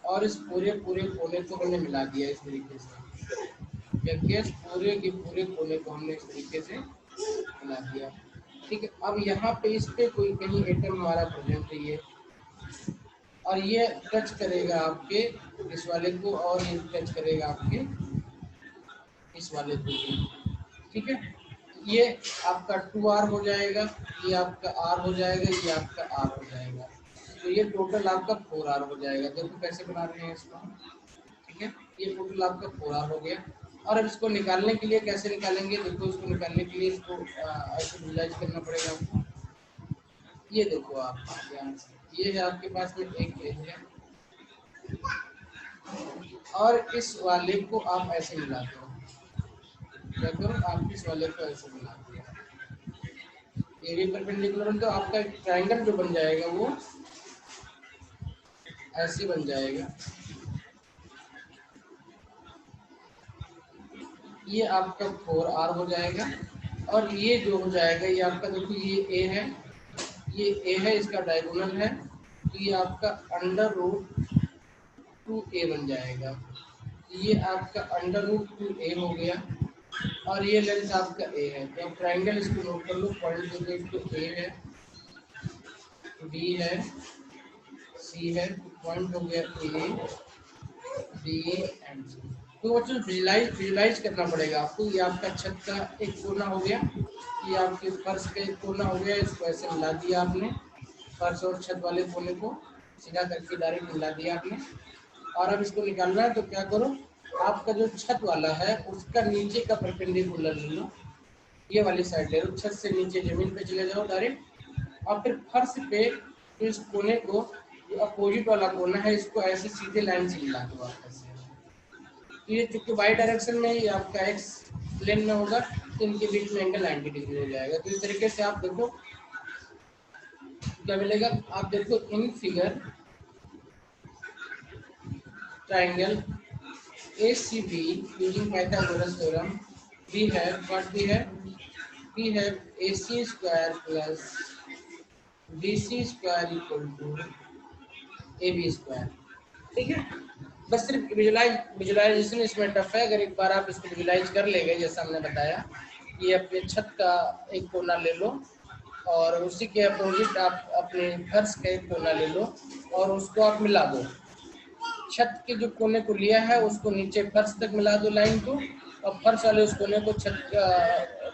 और इस पूरे पूरे कोने को हमने मिला दिया इस तरीके से। क्या किया, इस पूरे के पूरे कोने को हमने इस तरीके से मिला दिया, ठीक है। अब यहाँ पे इस पे कोई कहीं एटम हमारा प्रेजेंट है ये, और ये टच करेगा आपके इस वाले को, और ये टच करेगा आपके इस वाले को, ठीक है। ये आपका 2R हो जाएगा, ये आपका R हो जाएगा, ये आपका R हो जाएगा। तो ये टोटल आपका 4R हो जाएगा। देखो कैसे बना रहे हैं इसको, ठीक है। ये टोटल आपका 4R हो गया। और अब इसको निकालने के लिए कैसे निकालेंगे, देखो इसको निकालने के लिए इसको ऐसे विजुलाइज करना पड़ेगा आपको। ये देखो आप ध्यान से, ये है आपके पास में एक फेज है, और इस वाले को आप ऐसे मिला दो। क्या करो, आप इस वाले को ऐसे मिला दो, ये भी परपेंडिकुलर, तो आपका ट्रायंगल जो बन जाएगा वो ऐसे बन जाएगा। ये आपका 4R हो जाएगा, और ये जो हो जाएगा ये आपका, देखो ये A है, ये A है, इसका डायगोनल है, तो ये आपका √2A बन जाएगा। ये आपका √2A हो गया, और ये लेंथ आपका A है। तो आप ट्रायंगल इसको नोट कर लो, पॉइंट जो इसको A है, B है, C है, पॉइंट हो गया A, B एंड C। तो बच्चों विजुलाइज करना पड़ेगा आपको। ये आपका छत का एक कोना हो गया, ये आपके फर्श का एक कोना हो गया, इसको ऐसे मिला दिया आपने, फर्श और छत वाले कोने को सीधा करके डायरेक्ट मिला दिया आपने। और अब इसको निकालना है तो क्या करो, आपका जो छत वाला है उसका नीचे का परपेंडिकुलर ले लो, ये वाली साइड ले लो, छत से नीचे जमीन पे चले जाओ डायरेक्ट, और फिर फर्श पे इस कोने को, जो अपोजिट वाला कोना है, इसको ऐसे सीधे लाइन से मिला दो आप ऐसे। ये चूंकि वाई डायरेक्शन में ही आपका एक्स प्लेन में होगा, तो इनके बीच में एंगल 90 डिग्री हो जाएगा। तो इस तरीके से आप देखो क्या मिलेगा आप देखो in figure triangle ACB using Pythagoras theorem we have what we have AC square plus BC square equal to AB square। ठीक है, बस सिर्फ विजुलाइजेशन इसमें टफ है। अगर एक बार आप इसको विजुलाइज कर लेंगे जैसा हमने बताया, ये अपने छत का एक कोना ले लो और उसी के अपोजिट आप अपने फर्श का एक कोना ले लो और उसको आप मिला दो। छत के जो कोने को लिया है उसको नीचे फर्श तक मिला दो लाइन को, और फर्श वाले उस कोने को छत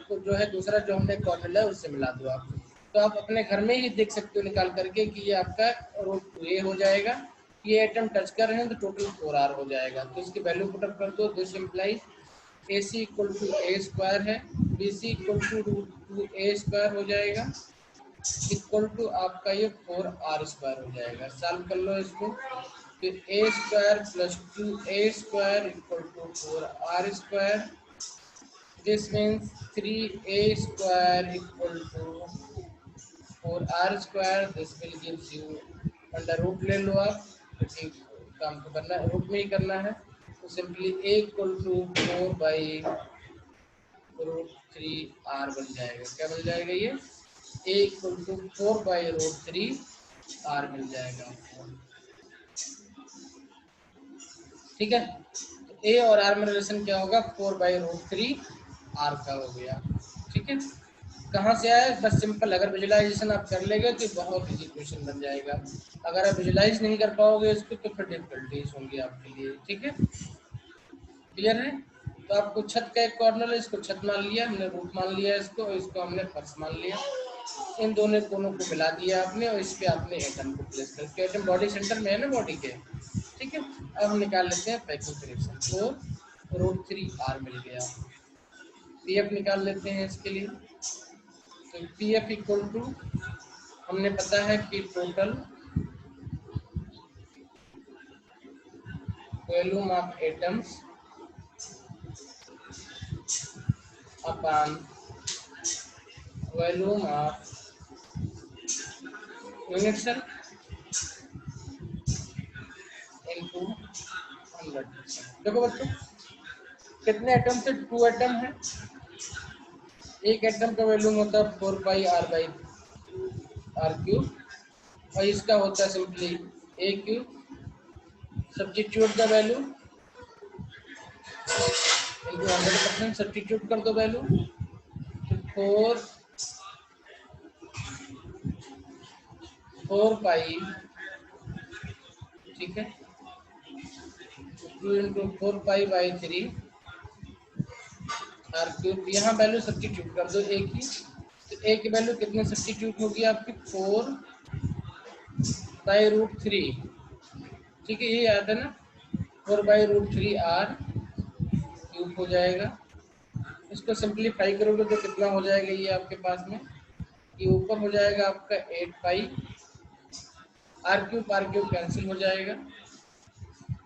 को जो है दूसरा जो हमने कॉर्नर है उससे मिला दो आप। तो आप अपने घर में ही देख सकते हो निकाल करके कि ये आपका रूट ये हो जाएगा। ये एटम टच कर रहे हैं तो टोटल 4r हो जाएगा। तो इसकी वैल्यू पुट अप कर दो। This implies AC equal to A square है, BC equal to root A square हो जाएगा, इक्वल टू आपका ये 4r स्क्वायर हो जाएगा। सॉल्व कर लो इसको, फिर A square plus 2A square equal to 4r square. This means 3A square equal to 4r square. This will gives you under root ले लो आप, क्योंकि काम तो करना है रूट में ही करना है। तो simply A equal to 4 by root 3r बन जाएगा। क्या बन जाएगा ये A equal to 4 by root 3r मिल जाएगा। ठीक है, तो A और R में रिलेशन क्या होगा 4 बाई रूट 3r का हो गया। ठीक है, कहाँ से आया, बस सिंपल। अगर विजुलाइजेशन आप कर लेंगे तो बहुत इजी क्वेश्चन बन जाएगा। अगर आप विजुलाइज नहीं कर पाओगे इसको तो फिर डिफिकल्टीज होंगी आपके लिए। ठीक है, क्लियर है। तो आपको छत का एक कॉर्नर है, इसको छत मान लिया हमने, रूट मान लिया इसको हमने फर्श मान लिया। इन दोनों कोनों को मिला दिया आपने और इस पे आपने एटम को प्लेस करके, एटम बॉडी सेंटर में है ना बॉडी के। ठीक है, अब हम निकाल लेते हैं पैकिंग फ्रैक्शन। तो रूट 3r मिल गया। पीएफ निकाल लेते हैं इसके लिए। तो पीएफ इक्वल टू हमने पता है कि total volume of atoms upon volume of unit cell into 100%। देखो बच्चों कितने एटम से, 2 एटम है। एक एटम का वॉल्यूम होता है 4 पाई r बाई r क्यूब और इसका होता है simply a cube. Substitute the value into 100%, substitute कर दो वैल्यू। तो 4 पाई, ठीक है, 2 into 4 pi by 3 r cube. यहाँ वैल्यू सब्स्टिट्यूट कर दो a की। तो a की वैल्यू कितने सब्स्टिट्यूट होगी आपकी 4 बाई रूट 3। ठीक है, ये याद है ना, 4 बाई रूट 3r क्यूब हो जाएगा। इसको सिंप्लीफाई करोगे तो कितना हो जाएगा ये आपके पास में, ये ऊपर हो जाएगा आपका 8 पाई r क्यूब कैंसिल हो जाएगा।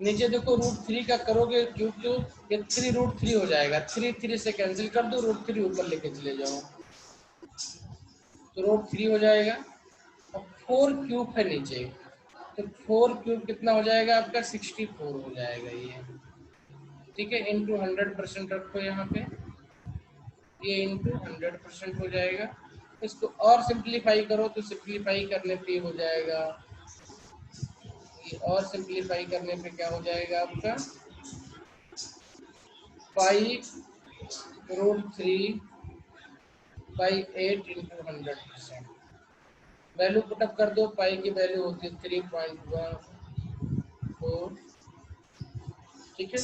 नीचे देखो रूट 3 का करोगे क्यूब तो ये 3 रूट 3 हो जाएगा। 3 से कैंसिल कर दो, रूट 3 ऊपर लेके चले जाओ तो रूट 3 हो जाएगा। और 4 क्यूब है नीचे, तो 4 क्यूब कितना हो जाएगा आपका 64 हो जाएगा ये। ठीक है, इंटू 100% रखो यहाँ पे, ये इंटू 100% हो जाएगा। इसको और सिंप्लीफाई करो तो सिंप्लीफाई करने पे हो जाएगा ये, और सिंप्लीफाई करने पे क्या हो जाएगा आपका 5 root 3 by 8 into 100%। Value put up कर दो, पाई की वैल्यू होती है 3.14। ठीक है,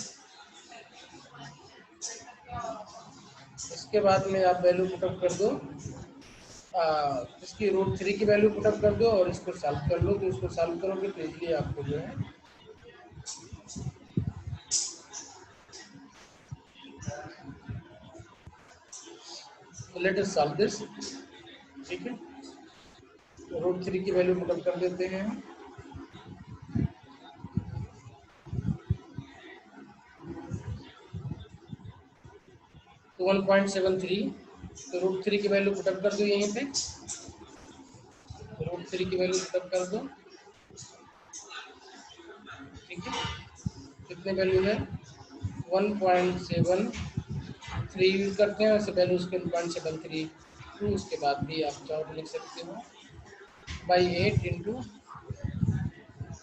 इसके बाद में आप वैल्यू पुटअप कर दो, इसकी रूट 3 की वैल्यू पुटअप कर दो और इसको सॉल्व कर लो। तो इसको सॉल्व करोगे तो इसलिए आपको जो है लेट अस सॉल्व दिस। ठीक है, रूट 3 की वैल्यू पुटअप कर देते हैं। तो 1.73, तो रूट 3 की वैल्यू पुटअप कर दो यहीं पे। रूट x3 की वैल्यू पुटअप कर दो, ठीक है। कितने वैल्यू है 1.73 यूज करते हैं, वैसे वैल्यू उसके 1.732, उसके बाद भी आप चाहो तो लिख सकते हो बाई 8 इंटू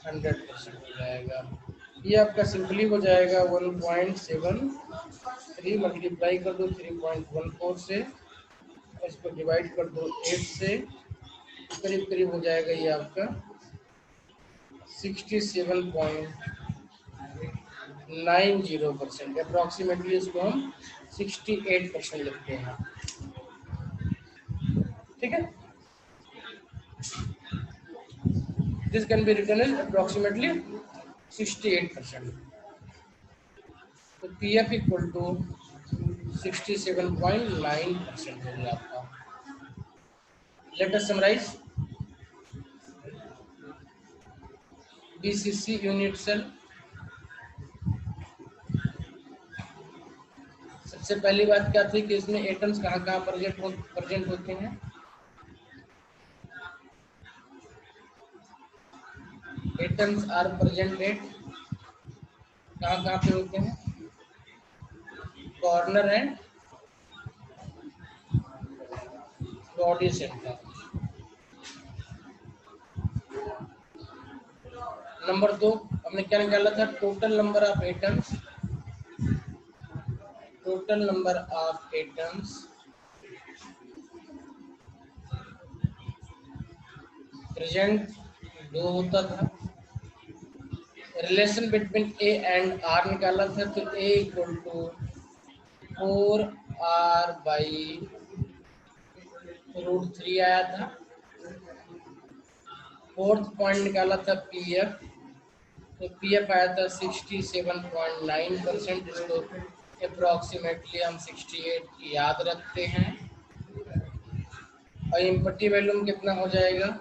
100% हो जाएगा। ये आपका सिंपली हो जाएगा 1.73 मल्टीप्लाई कर दो 3.14 से, इसको डिवाइड कर दो 8 से, करीब करीब हो जाएगा ये आपका 67.90%। अप्रॉक्सीमेटली इसको हम 68% लिखते हैं, ठीक है। This can be written as approximately 68%। तो पी एफ इक्वल टू 67.9% हो गया आपका। Let us summarise BCC unit cell. सबसे पहली बात क्या थी कि इसमें एटम्स कहाँ कहाँ प्रेजेंट होते हैं। एटम्स आर प्रेजेंट एट कहाँ कहाँ पे होते हैं, corner and body centre. Number 2 हमने क्या निकाला था, total number of atoms, total number of atoms present 2 होता था। Relation between a and r निकाला था, तो ए इक्वल टू 4r/√3 आया था। फोर्थ पॉइंट निकाला था पी एफ, तो पी एफ आया था 67.9%। इसको अप्रॉक्सीमेटली हम 68 याद रखते हैं। और इम्पटी वैल्यूम कितना हो जाएगा,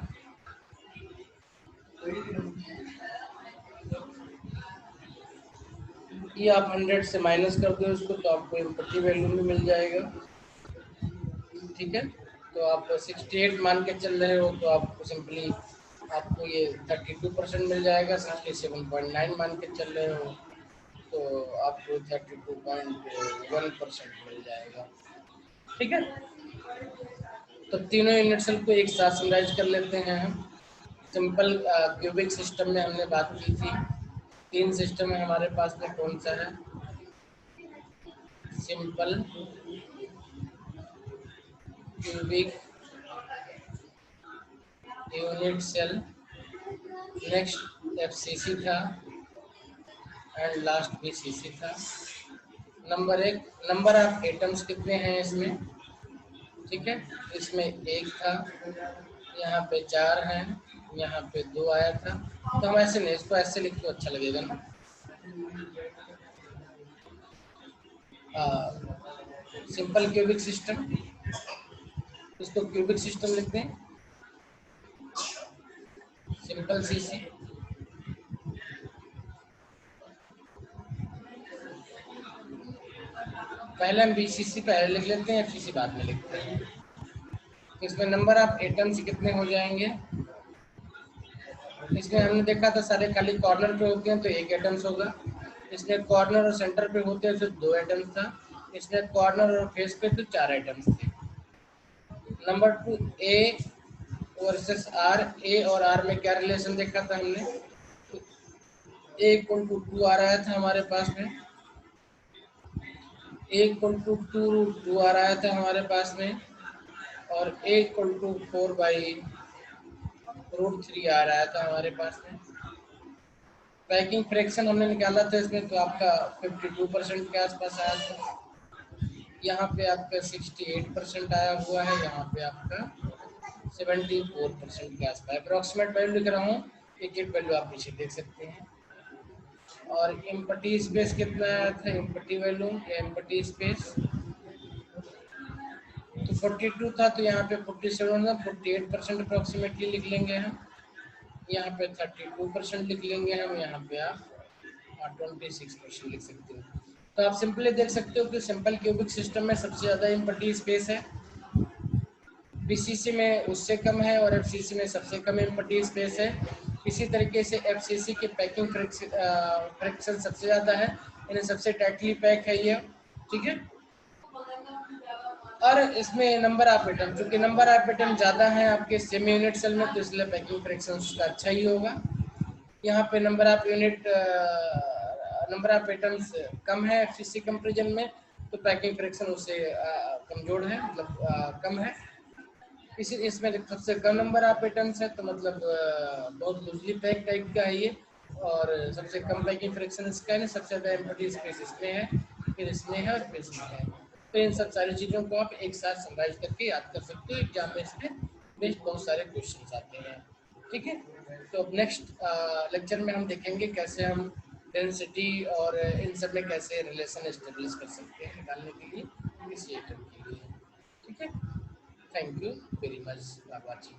ये आप 100 से माइनस कर दो इसको, तो आपको इम्पटी वैल्यूम भी मिल जाएगा, ठीक है। तो आप 68 मान के चल रहे हो, तो आपको सिंपली आपको ये 32% मिल जाएगा। 67.9 मान के चल रहे हो तो आपको 32.1% मिल जाएगा, ठीक है। तो तीनों यूनिट सेल को एक साथ समराइज कर लेते हैं हम। सिंपल क्यूबिक सिस्टम में हमने बात की थी, 3 सिस्टम है हमारे पास में, कौन सा है, simple cubic unit cell, next FCC था एंड लास्ट बीसीसी था। नंबर 1 नंबर ऑफ एटम्स कितने हैं इसमें, ठीक है। इसमें 1 था, यहाँ पे 4 हैं, यहाँ पे 2 आया था। तो हम ऐसे नहीं, इसको ऐसे लिख तो अच्छा लगेगा ना। सिंपल क्यूबिक सिस्टम, इसको क्यूबिक सिस्टम लिखते हैं, सिंपल सीसी। पहले हम बीसीसी पहले लिख लेते हैं, एफसीसी बाद में लिखते हैं। इसमें नंबर ऑफ एटम्स कितने हो जाएंगे, इसमें हमने देखा था सारे खाली कॉर्नर पे होते हैं तो 1 एटम्स होगा। इसमें कॉर्नर और सेंटर पे होते हैं तो 2 एटम्स था। इसमें कॉर्नर और फेस पे तो 4 एटम्स थे। नंबर 2 ए वर्सेस आर, ए और आर में क्या रिलेशन देखा था हमने, ए इक्वल टू 2 आ रहा था हमारे पास में, ए इक्वल टू 2√2 आ रहा था हमारे पास में, और ए इक्वल टू 4/√3 आ रहा था हमारे पास में। पैकिंग फ्रैक्शन हमने निकाला था इसमें, तो आपका 52% के आसपास आया था। यहाँ पे आपका 68% आया हुआ है, यहाँ पे आपका 74% के आसपास। अप्रॉक्सीमेट वैल्यू लिख रहा हूँ, एक एक वैल्यू आप नीचे देख सकते हैं। और एम्प्टी स्पेस कितना आया था, एम्प्टी वैल्यू, एम्प्टी स्पेस तो 42 था, तो यहाँ पे 47 था, 48% अप्रॉक्सीमेटली लिख लेंगे हम। यहाँ पे 32% लिख लेंगे हम, यहाँ पे आप 26% लिख सकते हो। तो आप सिंपली देख सकते हो कि सिंपल क्यूबिक सिस्टम में सबसे ज़्यादा एम्प्टी स्पेस है। बीसीसी में उससे कम है और एफसीसी में सबसे कम एम्प्टी स्पेस है। इसी तरीके से एफसीसी के पैकिंग फ्रिक्शन सबसे ज़्यादा है, यानी सबसे टाइटली पैक है ये, ठीक है। और इसमें नंबर ऑफ एटम, चूंकि नंबर ऑफ एटम ज़्यादा है आपके सेमी यूनिट सेल में, तो इसलिए पैकिंग फ्रिक्शन उसका अच्छा ही होगा। यहाँ पे नंबर ऑफ एटम्स कम है एफसीसी कंपेरिजन में, तो पैकिंग फ्रिक्शन उससे कमजोर है, मतलब कम है। इसी इसमें सबसे कम नंबर ऑफ एटम्स है, तो मतलब बहुत लूजली पैक टाइप का है ये, और सबसे कम पैकिंग फ्रिक्शन इसका है, सबसे ज़्यादा एम्प्टी स्पेस इसमें है, फिर इसमें है और फिर इसमें है। तो इन सब सारी चीज़ों को आप एक साथ समराइज करके याद कर सकते हो, एग्जाम में इसमें बेस्ड बहुत सारे क्वेश्चन आते हैं, ठीक है। तो अब नेक्स्ट लेक्चर में हम देखेंगे कैसे हम डेंसिटी और इन सब में कैसे रिलेशन एस्टेब्लिश कर सकते हैं निकालने के लिए किसी एटम के लिए, ठीक है। Thank you very much for watching.